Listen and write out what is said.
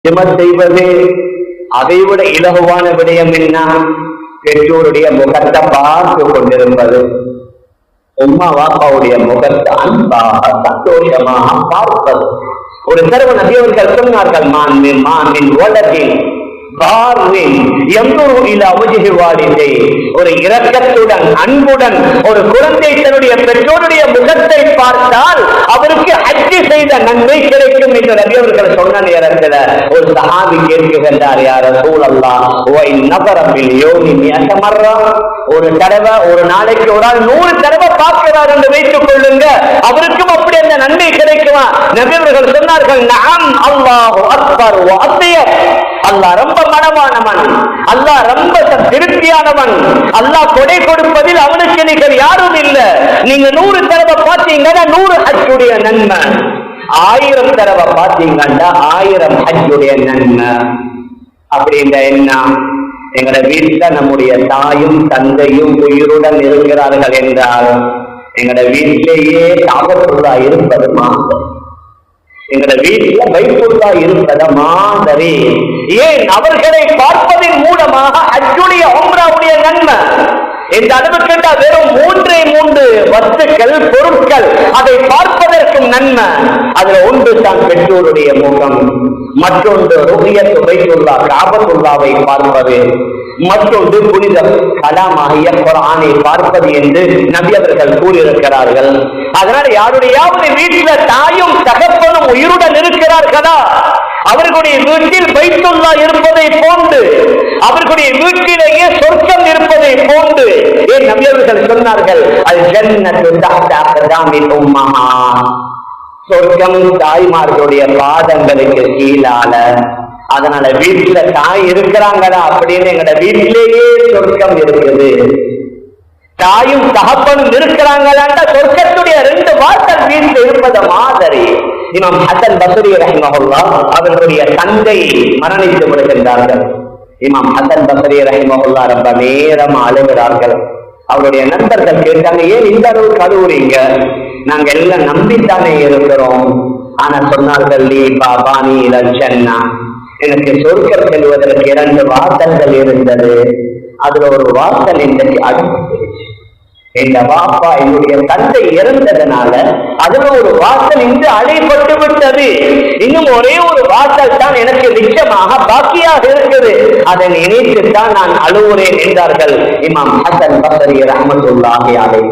ஹிதமத் செய்வது. அதைவிட இலகுவான விடயம் என்ன? பெற்றோருடைய முகத்தை பார்த்து கொண்டிருப்பது. உம்மா வாப்பாவுடைய முகத்தை அன்பாக சந்தோஷமாக பார்ப்பது. ஒரு தடவை நபி அவர்கள் சொன்னார்கள், மான் உலகில் ஒரு இரக்கத்துடன் அன்புடன் ஒரு குழந்தை தன்னுடைய பெற்றோருடைய முகத்தை பார்த்தால் அவருக்கு ஹஜ் செய்த நன்மை கிடைக்கும் என்று நபி அவர்கள் சொன்ன நேரத்தில் ஒரு சஹாபி கேட்கின்றார், யா ரசூலல்லாஹ் வ இன்னபர பில் யௌமி மிஅத மர்ரா, ஒரு தடவை ஒரு நாளைக்கு ஒரு ஆள் 100 தடவை பார்க்கிறார் என்று வைத்துக் கொள்ளுங்க, அவருக்கும் அப்படி அந்த நன்மை கிடைக்குமா? நபி அவர்கள் சொன்னார்கள், நஅம் அல்லாஹு அக்பர் வ அத்யப், அல்லாஹ் ரொம்ப மனமானவன், அல்லாஹ் ரொம்ப திருப்தியானவன், அல்லாஹ் கொடை கொடுப்பதில் அவனுக்கு நிகர் யாரும் இல்லை. நீங்க 100 தடவை பார்த்தீங்கன்னா 100 ஹஜ்ஜுடைய நன்மை, 1000 தடவை பார்த்தீங்கன்னா 1000 ஹஜ்ஜுடைய நன்மை. அப்படின்ற என்ன? எங்களோட வீட்டுல நம்முடைய தாயும் தந்தையும் உயிருடன் இருக்கிறார்கள் என்றால் எங்களோட வீட்டிலேயே காபத்துல்லா இருப்பது மாதிரி, எங்களோட வீட்டில பைத்துல்லா இருப்பத மாதிரி. ஏன்? அவர்களை பார்ப்பதன் மூலமாக ஹஜ்ஜுடைய உம்ராவுடைய நன்மை இந்த அளவுக்கு வெறும் 3 வஸ்துக்கள் பொருட்கள் அதை பார்ப்பதற்கும் நன்மை. அதுல ஒன்று தான் பெற்றோருடைய முகம், மற்றொன்று ருஹியத்து பைத்துல்லா காபத்துல்லாவை பார்ப்பது, மற்றொன்று புனித கலாமாகிய குர்ஆனை பார்ப்பது என்று நபி அவர்கள் கூறியிருக்கிறார்கள். அதனால யாருடையாவது வீட்டில் தாயும் தகப்பனும் உயிருடன் இருக்கிறார்களா, அவர்களுடைய வீட்டில் பைத்துல்லா இருப்பதை போன்று, அவர்களுடைய வீட்டிலேயே சொர்க்கம் இருப்பதை போன்று ஏன் நபி அவர்கள் சொன்னார்கள், அல் ஜன்னத்து தஹ்த அக்தாமில் உம்மஹாத், சொர்க்கம் தாய்மார்களுடைய பாதங்களுக்கு கீழால. அதனால வீட்டுல தாய் இருக்கிறாங்களா அப்படின்னு எங்கட வீட்டிலேயே சொர்க்கம் இருக்குது. தாயும் தகப்பனும் இருக்கிறாங்களாண்டா சொர்க்கத்துடைய 2 வாசல் வீட்டில் இருப்பத மாதிரி. இமாம் ஹசன் பஸ்ரி ரஹிமஹுல்லாஹ் அவர்களுடைய தந்தை மரணித்து விடுகின்றார்கள். இமாம் ஹசன் பஸ்ரி ரஹிமஹுல்லாஹ் ரொம்ப நேரம் அழுகிறார்கள். அவருடைய நண்பர்கள் கேட்டாங்க, ஏன் இந்த அளவுக்கு அழுவுறீங்க? நாங்க எல்லாம் நம்பித்தானே இருக்கிறோம். ஆனா சொன்னார்கள், நீ பாபா நீ லட்சன்னா, எனக்கு சொர்க்கம் செல்வதற்கு 2 வாசல்கள் இருந்தது, அதுல ஒரு வாசல் இன்றைக்கு அடைப்பட்டுருச்சு. எங்க பாப்பா என்னுடைய தந்தை இறந்ததுனால அதுல ஒரு வாசல் இன்று அடைப்பட்டு விட்டது, இன்னும் ஒரே ஒரு வாசல் தான் எனக்கு நிச்சயமாக பாக்கியாக இருக்குது, அதை நினைத்துத்தான் நான் அழுவுறேன் என்றார்கள் இமாம் ஹசன் பஸ்ரி ரஹ்மத்துல்லாஹி அலைஹி.